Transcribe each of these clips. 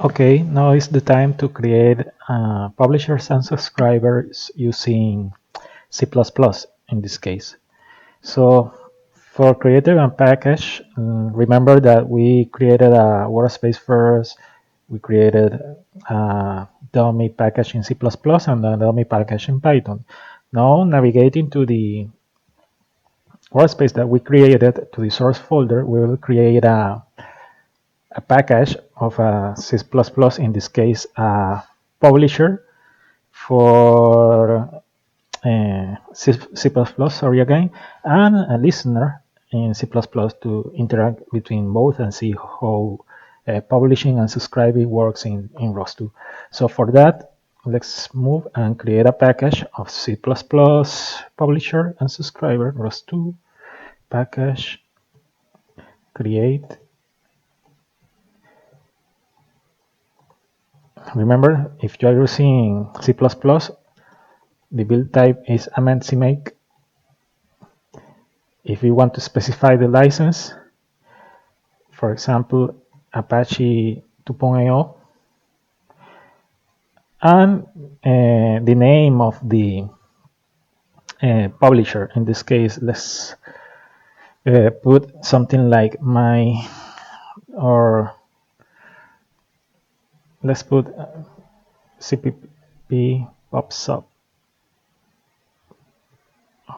Okay, now is the time to create publishers and subscribers using C++ in this case. So for creating a package, remember that we created a workspace first. We created a dummy package in C++ and a dummy package in Python. Now navigating to the workspace that we created to the source folder, we will create a package of a C++, in this case, a publisher for C++, sorry again, and a listener in C++ to interact between both and see how publishing and subscribing works in ROS2. So for that, let's move and create a package of C++ publisher and subscriber ROS2 package create. Remember, if you are using C++, the build type is make. If we want to specify the license, for example, Apache 2.0, and the name of the publisher. In this case, let's put something like my, or let's put CPP pops up.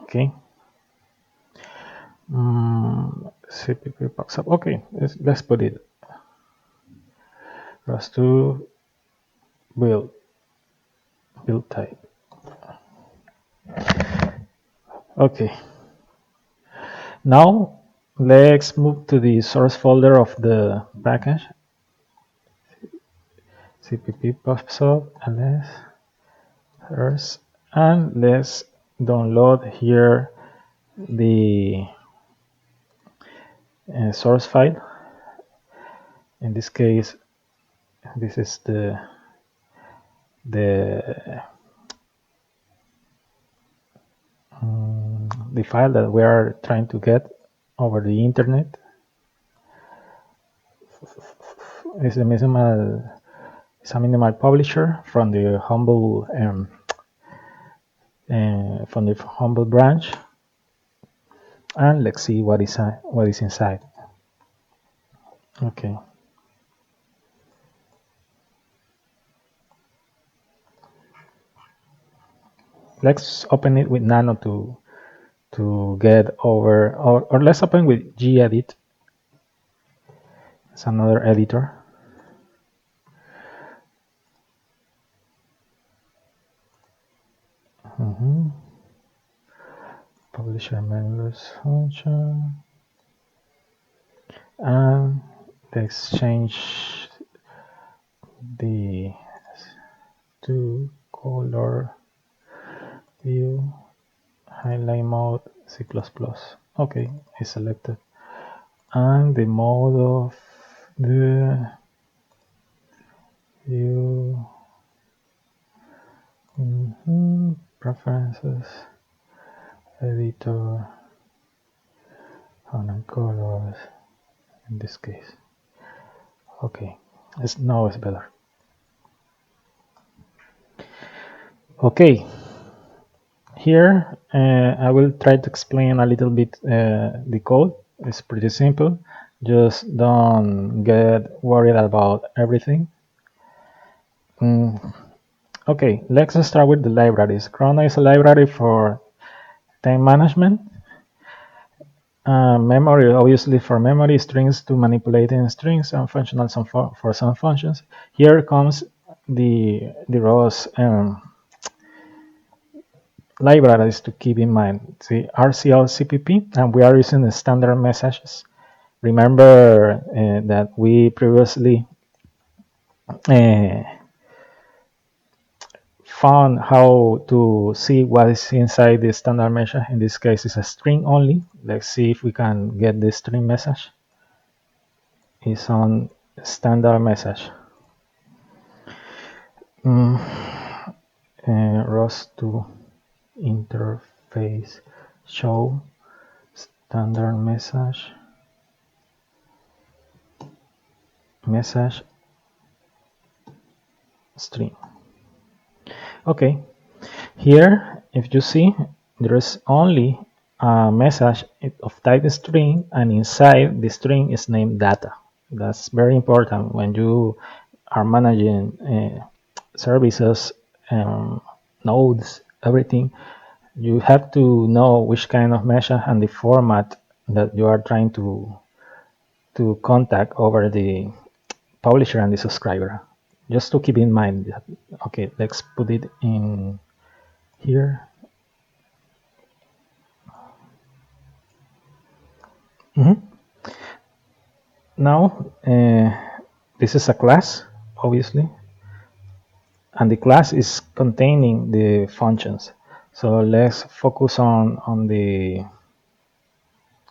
Okay. CPP pops up. Okay, let's put it. ROS2 build type. Okay. Now let's move to the source folder of the package. CPP pops up ls and let's download here the source file. In this case, this is the file that we are trying to get over the internet. It's a minimal publisher from the humble branch, and let's see what is inside. Okay. Let's open it with Nano to get over, or let's open with gedit. It's another editor. Publisher members function, and let's change the to color view highlight mode C++. Okay, it's selected, and the mode of the view preferences editor and colors in this case. Okay, now it's better. Okay, here I will try to explain a little bit the code. It's pretty simple. Just don't get worried about everything. Okay, let's start with the libraries. Chrono is a library for time management. Memory, obviously for memory, strings to manipulating strings, and functional for some functions. Here comes the ROS libraries to keep in mind. The RCL CPP, and we are using the standard messages. Remember that we previously found how to see what is inside the standard message. In this case, it's a string only. Let's see if we can get the string message. It's on standard message. ROS2 interface show standard message string. Okay, here if you see there is only a message of type string, and inside the string is named data. That's very important when you are managing services, nodes, everything. You have to know which kind of message and the format that you are trying to contact over the publisher and the subscriber. Just to keep in mind that, okay, let's put it in here. Now, this is a class, obviously, and the class is containing the functions. So let's focus on the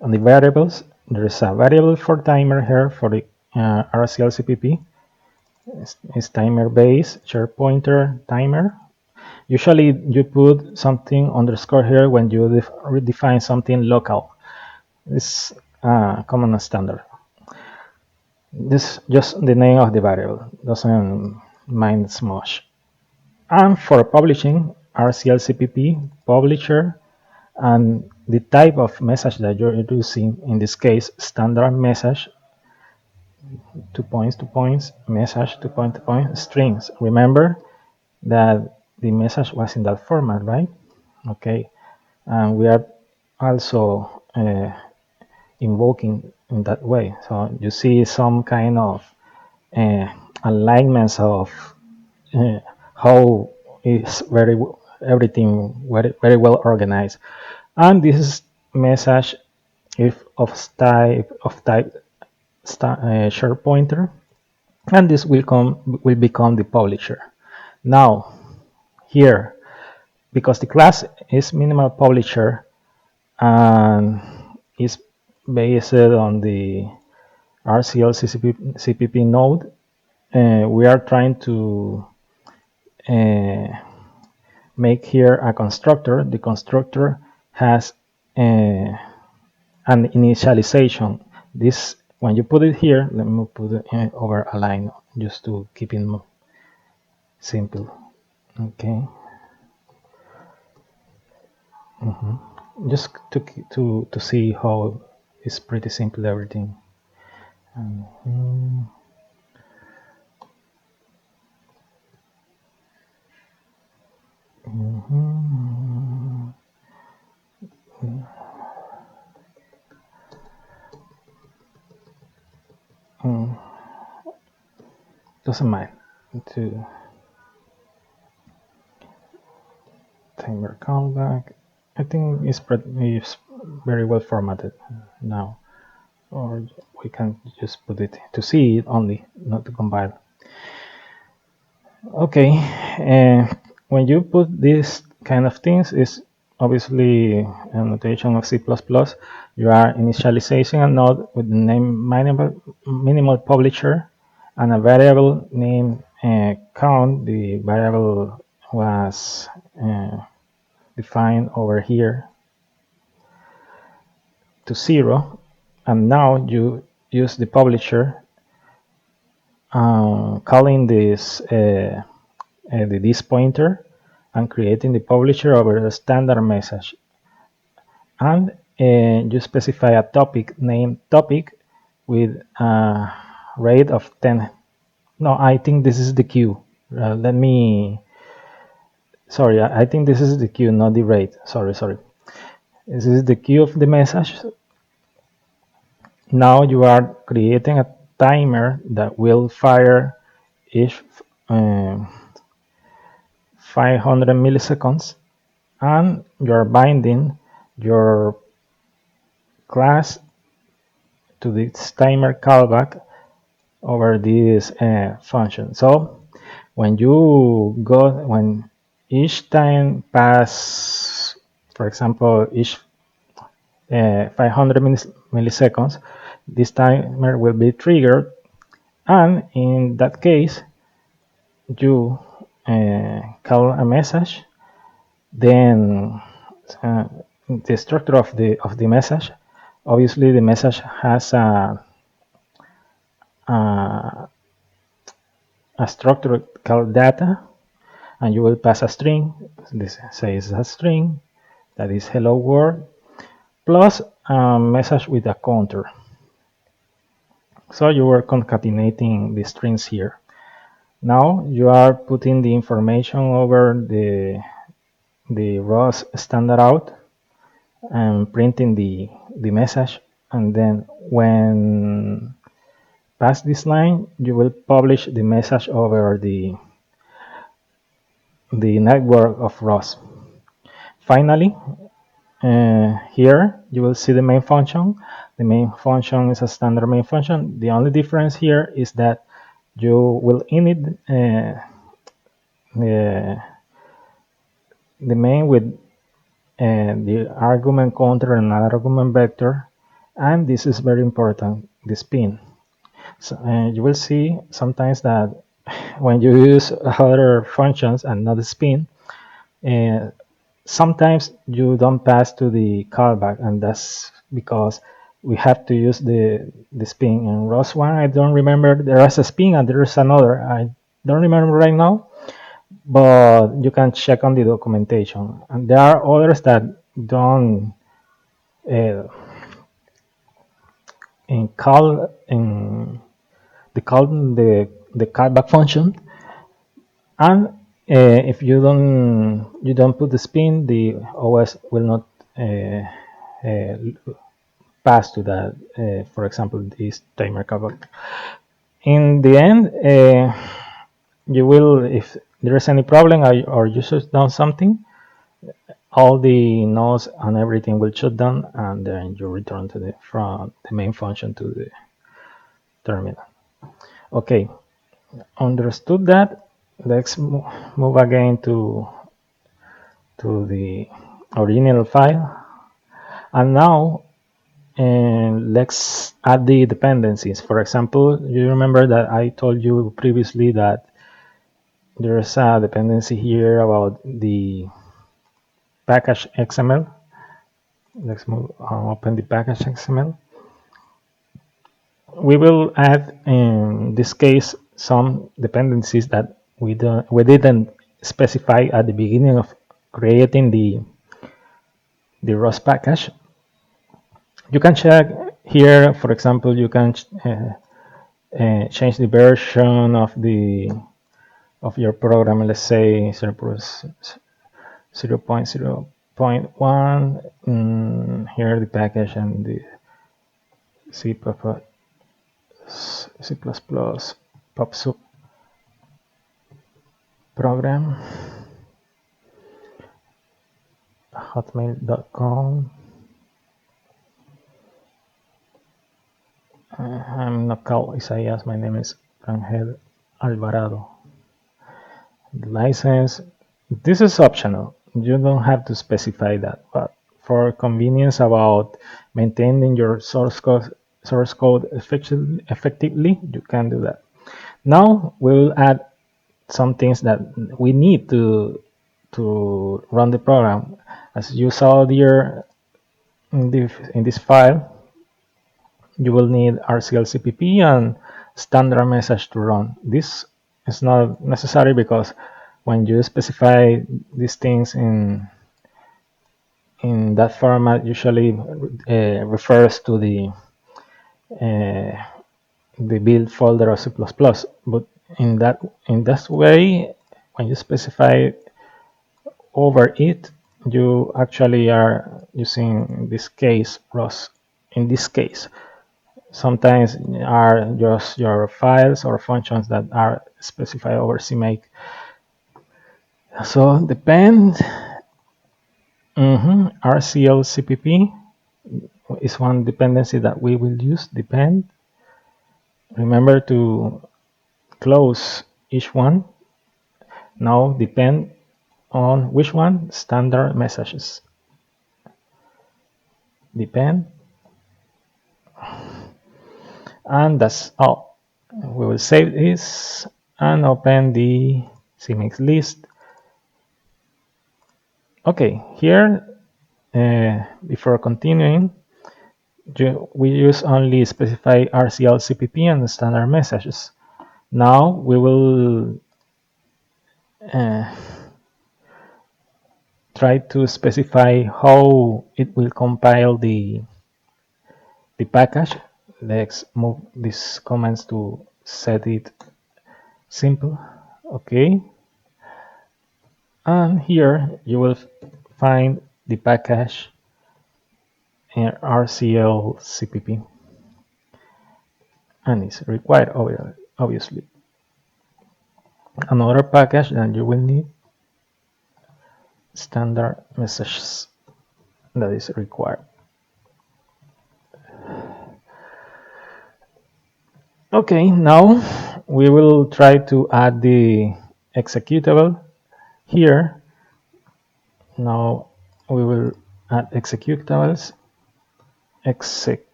variables. There is a variable for timer here for the RCLCPP. It's timer base, share pointer, timer. Usually you put something underscore here when you redefine something local. It's common standard. This just the name of the variable, doesn't mind much. And for publishing, RCLCPP, publisher, and the type of message that you're using, in this case, standard message, 2 points, message, 2 point, strings. Remember that the message was in that format, right? Okay, and we are also invoking in that way. So you see some kind of alignments of how is everything very well organized. And this is message if of type share pointer, and this will become the publisher. Now here, because the class is minimal publisher and is based on the RCL CPP node, we are trying to make here a constructor. The constructor has an initialization. This, when you put it here, let me put it over a line just to keep it simple. Okay. Just to see how it's pretty simple everything. Doesn't mind to timer callback. I think it's very well formatted now, or we can just put it to see it only, not to compile. Okay, when you put these kind of things, is obviously a notation of C++. You are initializing a node with the name minimal publisher and a variable named count. The variable was defined over here to 0, and now you use the publisher calling this this pointer and creating the publisher over the standard message, and you specify a topic named topic with a rate of 10. No, I think this is the queue. Let me, sorry, I think this is the queue, not the rate. Sorry. This is the queue of the message. Now you are creating a timer that will fire each 500 milliseconds, and you're binding your class to this timer callback over this function. So when each time pass, for example, each 500 milliseconds, this timer will be triggered, and in that case you call a message. Then the structure of the message, obviously the message has a a structure called data, and you will pass a string. This says a string that is hello world plus a message with a counter. So you are concatenating the strings here. Now you are putting the information over the ROS standard out and printing the message, and then when past this line you will publish the message over the network of ROS. Finally, here you will see the main function. The main function is a standard main function. The only difference here is that you will init the main with the argument counter and argument vector, and this is very important, the spin. So you will see sometimes that when you use other functions and not the spin, sometimes you don't pass to the callback, and that's because we have to use the spin. In ROS 1, I don't remember, there is a spin and there is another. I don't remember right now, but you can check on the documentation. And there are others that don't call the callback function, and if you don't put the spin, the OS will not pass to that. For example, this timer callback. In the end, you will, if there is any problem or you should done something, all the nodes and everything will shut down, and then you return to the main function to the terminal. Okay, understood that. Let's move again to the original file, and now let's add the dependencies. For example, you remember that I told you previously that there's a dependency here about the package XML. Let's open the package XML. We will add, in this case, some dependencies that we didn't specify at the beginning of creating the ROS package. You can check here. For example, you can change the version of your program. Let's say 0.0.1. Here the package and the C++ PubSub program, hotmail.com. I'm not called Isaias, my name is Angel Alvarado. The license, this is optional, you don't have to specify that, but for convenience about maintaining your source code effectively, you can do that. Now we'll add some things that we need to run the program. As you saw here in this file, you will need RCL-CPP and standard message to run. This is not necessary because when you specify these things in that format, usually refers to the build folder of C++. But in that way, when you specify over it, you actually are using, in this case, ROS. In this case, sometimes are just your files or functions that are specified over CMake. So depend, RCL-CPP is one dependency that we will use, depend. Remember to close each one. Now depend on which one? Standard messages. Depend. And that's all. We will save this and open the CMake list. Okay, here, before continuing, we use only specify RCL-CPP and standard messages. Now we will uh, try to specify how it will compile the package. Let's move these commands to set it simple. Okay, and here you will find the package in RCL CPP, and it's required obviously. Another package that you will need, standard messages, that is required. Okay, now we will try to add the executable here. Now we will add executable.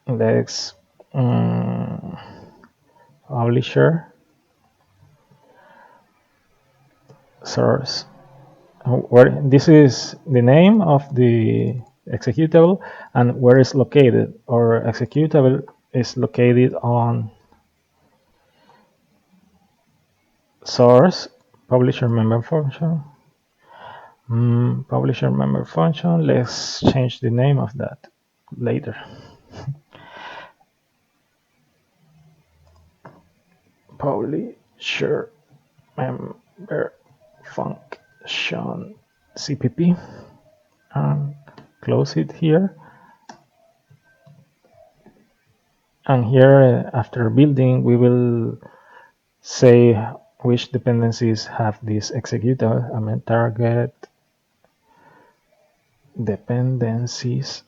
Let's publisher source. Where this is the name of the executable and where it's located. Our executable is located on source publisher member function. Publisher member function. Let's change the name of that later. Publisher member function CPP, and close it here. And here, after building, we will say which dependencies have this executable. I mean, target dependencies.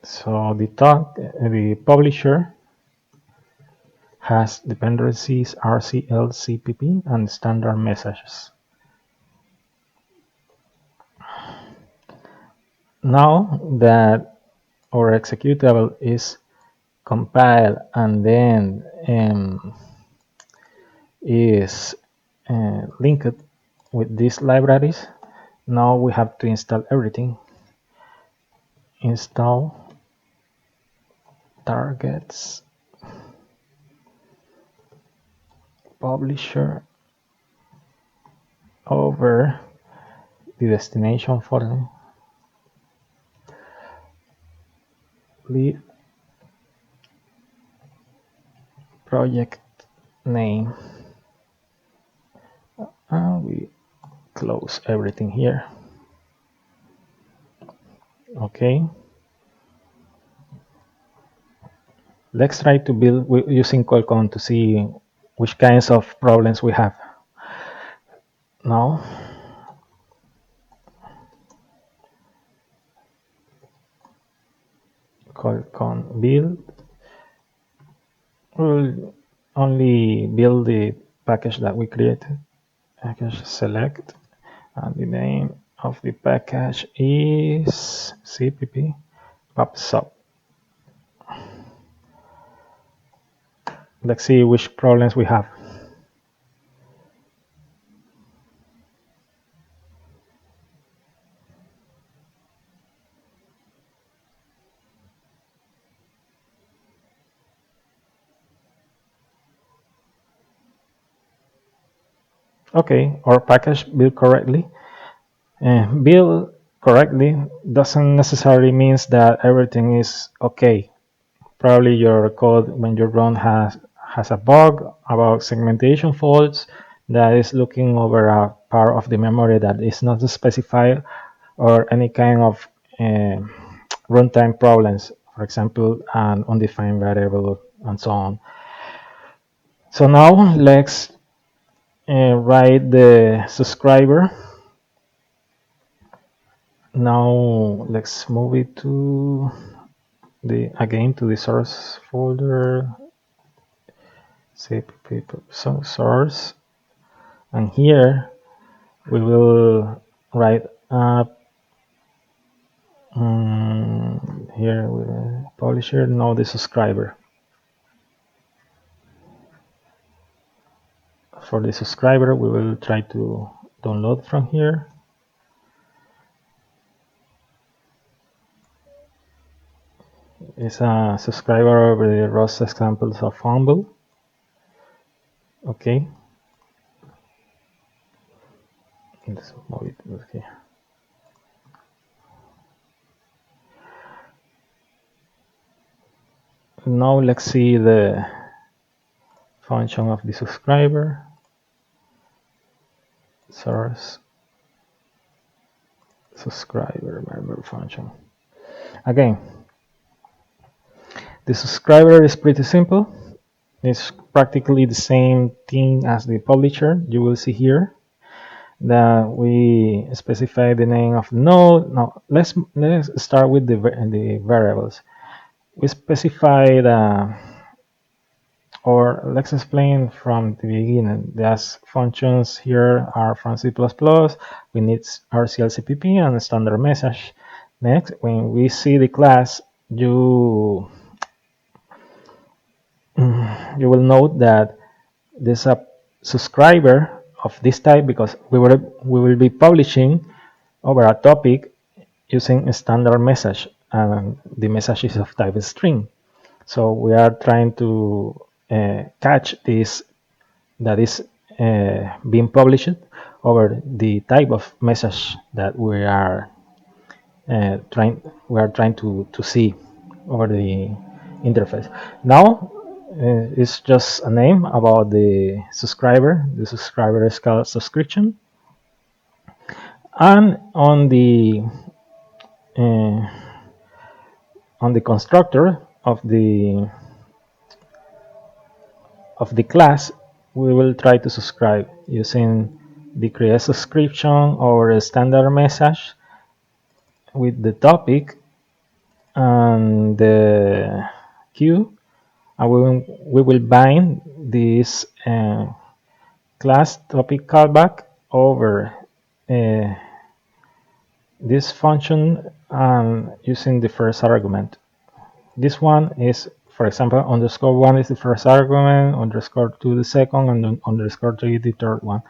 So the publisher has dependencies RCL CPP and standard messages. Now that our executable is compiled and then is linked with these libraries, now we have to install everything. Install targets publisher over the destination folder. Leave project name, and we close everything here. Okay, let's try to build using Qualcomm to see which kinds of problems we have. Now Qualcomm build, we'll only build the package that we created. Package select, and the name of the package is CPP pops up. Let's see which problems we have. Okay, our package built correctly. Build correctly doesn't necessarily means that everything is okay. Probably your code when you run has a bug about segmentation faults that is looking over a part of the memory that is not specified, or any kind of runtime problems, for example, an undefined variable and so on. So now let's write the subscriber. Now let's move it to the source folder, cpp source, and here we will write up here with publisher, now the subscriber. For the subscriber, we will try to download from here. is a subscriber over the ROS examples of Humble. Okay. Let's move it. Okay. Now let's see the function of the subscriber. Source subscriber member function. Again, the subscriber is pretty simple. It's practically the same thing as the publisher. You will see here that we specify the name of node. Now let's start with the variables. We specified, or let's explain from the beginning. There's functions here are from C++. We need RCLCPP and standard message. Next, when we see the class, you will note that there's a subscriber of this type because we will be publishing over a topic using a standard message, and the message is of type string. So we are trying to catch this that is being published over the type of message that we are trying to see over the interface. Now it's just a name about the subscriber. The subscriber is called subscription, and uh, on the constructor of the class, we will try to subscribe using the create subscription or a standard message with the topic and the queue, and we will bind this class topic callback over this function using the first argument. This one is, for example, _1 is the first argument, _2 the second, and _3 the third one.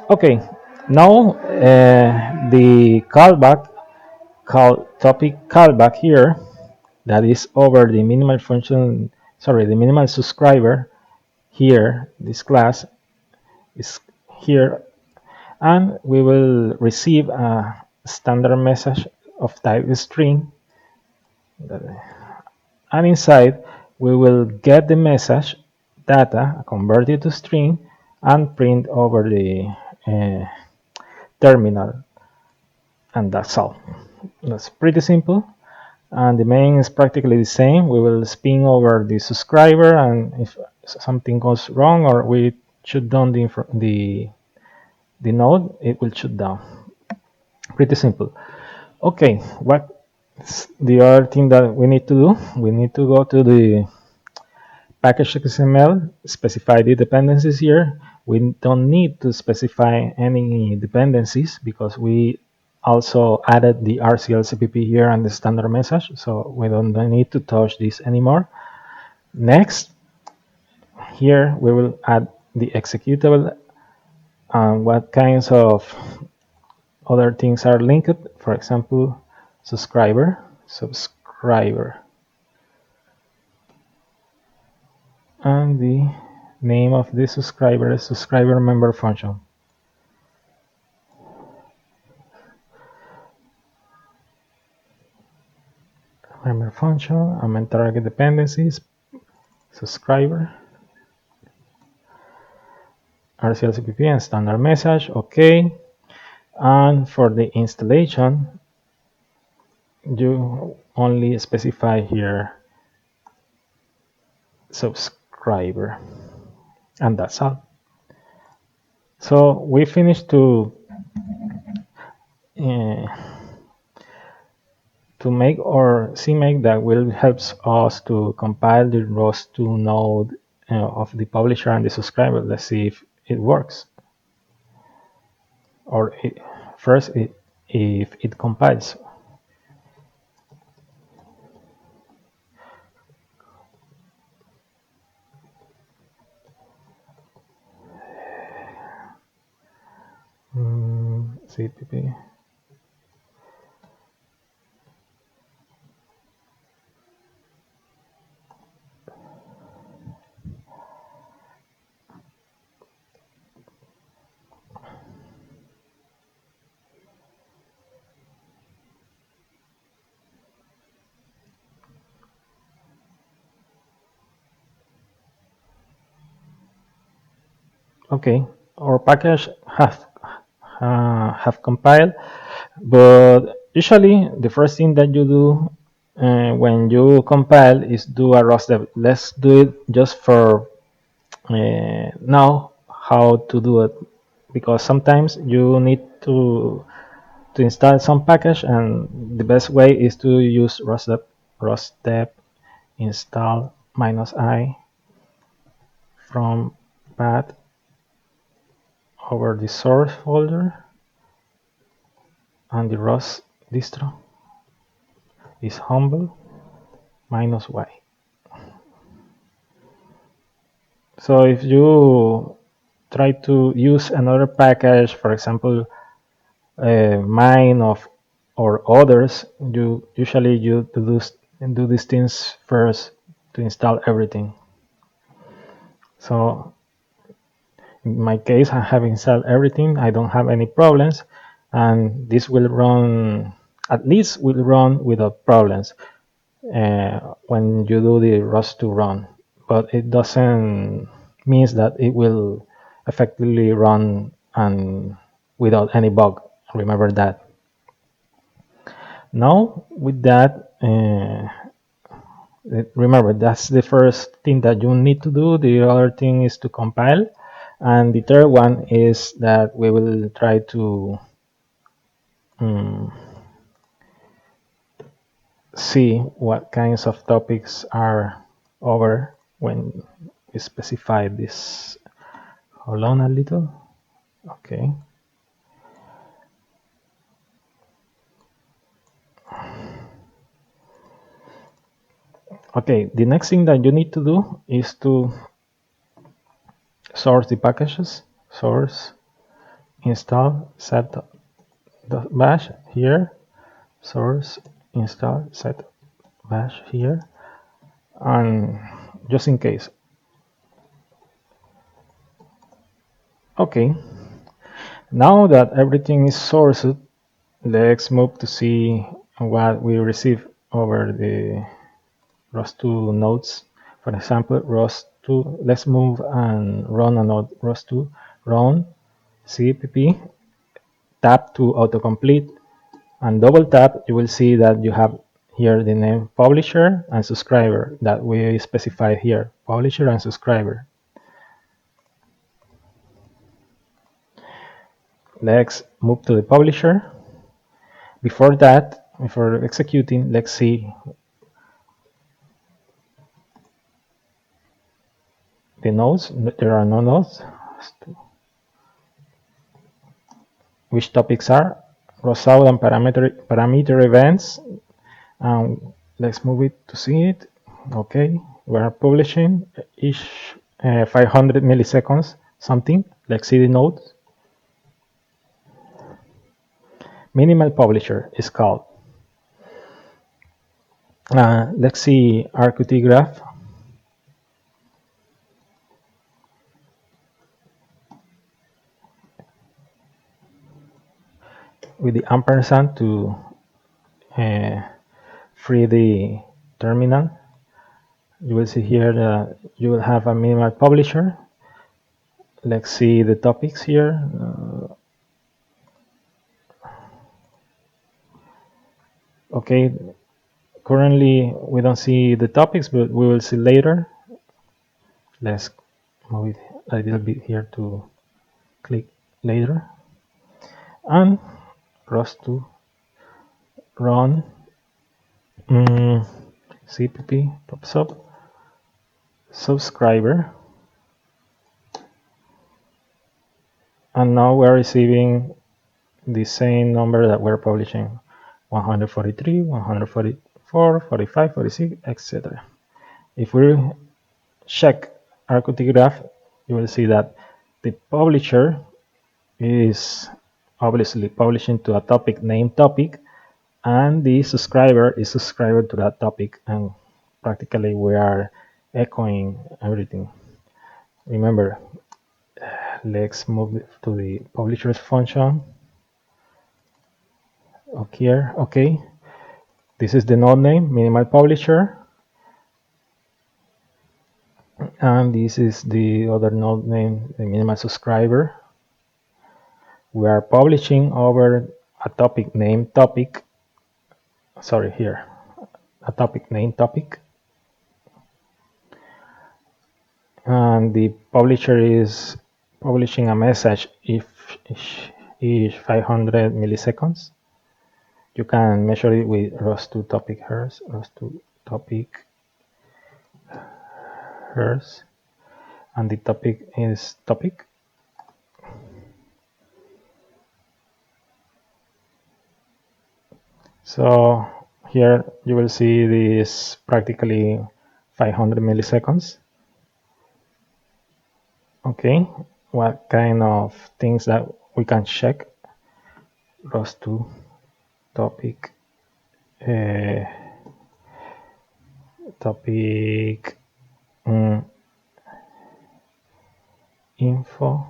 Okay, now the callback topic callback here, that is over the minimal function, sorry, the minimal subscriber here, this class is here, and we will receive a standard message of type string, and inside we will get the message data, convert it to string, and print over the terminal, and that's all. That's pretty simple, and the main is practically the same. We will spin over the subscriber, and if something goes wrong or we shut down the node, it will shut down. Pretty simple. Okay, what's the other thing that we need to do? We need to go to the package XML, specify the dependencies here. We don't need to specify any dependencies because we also added the RCLCPP here and the standard message, so we don't need to touch this anymore. Next, here we will add the executable and what kinds of other things are linked. For example, subscriber, and the name of the subscriber is subscriber member function. Member function, and main target dependencies, subscriber, RCLCPP and standard message. Okay, and for the installation, you only specify here subscriber, and that's all. So we finished to make our CMake that will helps us to compile the ROS2 node of the publisher and the subscriber. Let's see if it works, or first if it compiles. CPP. Okay, our package have compiled, but usually the first thing that you do when you compile is do a ROS dev. Let's do it just for now how to do it, because sometimes you need to install some package, and the best way is to use ROS dev install -i from path over the source folder, and the ROS distro is humble -y. So if you try to use another package, for example, mine of or others, you usually you do these things first to install everything. So in my case, I have installed everything. I don't have any problems, and this will run, at least will run without problems when you do the ROS2 run. But it doesn't means that it will effectively run and without any bug. Remember that. Now with that, remember that's the first thing that you need to do. The other thing is to compile, and the third one is that we will try to see what kinds of topics are over when we specify this. Hold on a little. Okay. Okay, the next thing that you need to do is to source the packages. Source install set bash here. Source install set bash here. And just in case. Okay, now that everything is sourced, let's move to see what we receive over the ROS2 nodes. For example, ROS2, let's move and run a node ROS2, run cpp, tap to autocomplete, and double tap. You will see that you have here the name publisher and subscriber that we specify here, publisher and subscriber. Let's move to the publisher. Before that, before executing, let's see the nodes. There are no nodes. Which topics are ROS-out and parameter events. Let's move it to see it. Okay, we are publishing each 500 milliseconds something. Let's see the nodes. Minimal publisher is called. Let's see RQT graph. With the ampersand to free the terminal. You will see here that you will have a minimal publisher. Let's see the topics here. Okay, currently we don't see the topics, but we will see later. Let's move it a little bit here to click later. And ROS2 run cpp pops up subscriber, and now we're receiving the same number that we're publishing: 143, 144, 45, 46, etc. If we check RQT graph, you will see that the publisher is obviously publishing to a topic named topic, and the subscriber is subscriber to that topic, and practically we are echoing everything. Remember, let's move to the publishers function. Okay, this is the node name, minimal publisher, And this is the other node name, the minimal subscriber. We are publishing over a topic name topic. Sorry, here, a topic name topic. And the publisher is publishing a message if each 500 milliseconds. You can measure it with ROS2 topic hers, ROS2 topic hers, and the topic is topic. So here you will see this practically 500 milliseconds. Okay, what kind of things that we can check? ROS2 topic, topic info,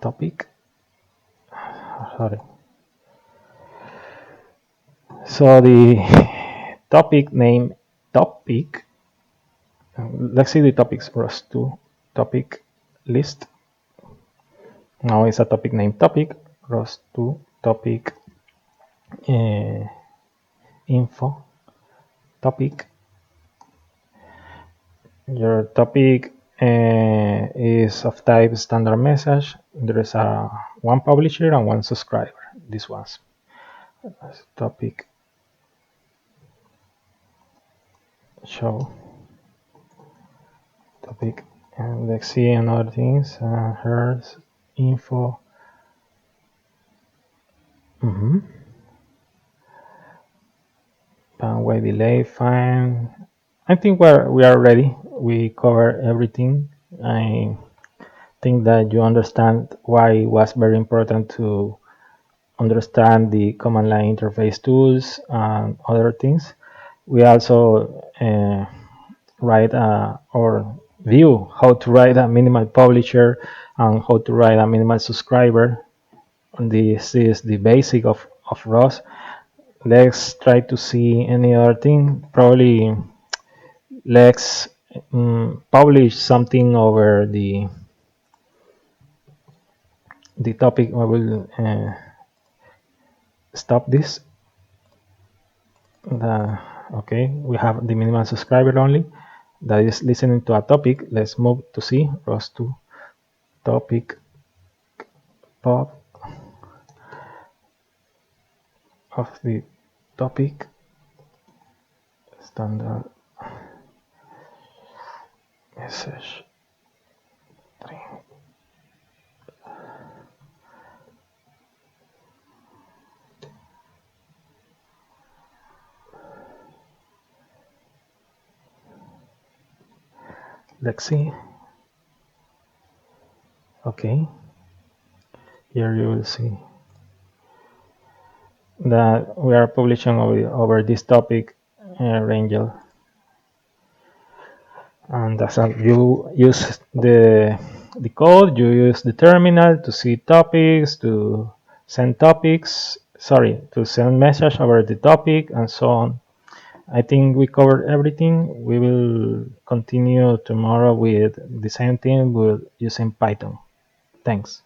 topic, sorry. So the topic name topic, let's see the topics ROS2 topic list. Now it's a topic name topic, ROS2 topic info topic. Your topic is of type standard message. There is a one publisher and one subscriber. This one's topic show topic, and let's see another things. Hers info. Bandwidth delay, fine. I think we are ready. We cover everything. I think that you understand why it was very important to understand the command line interface tools and other things. We also write or view how to write a minimal publisher and how to write a minimal subscriber. And this is the basic of ROS. Let's try to see any other thing. Probably let's publish something over the topic. I will stop this. Okay, we have the minimal subscriber only that is listening to a topic. Let's move to see ROS2 topic pop of the topic standard message string. Let's see. Okay, here you will see that we are publishing over this topic Rangel, and as you use the code, you use the terminal to see topics, to send topics, sorry, to send message over the topic, and so on. I think we covered everything. We will continue tomorrow with the same thing, but using Python. Thanks.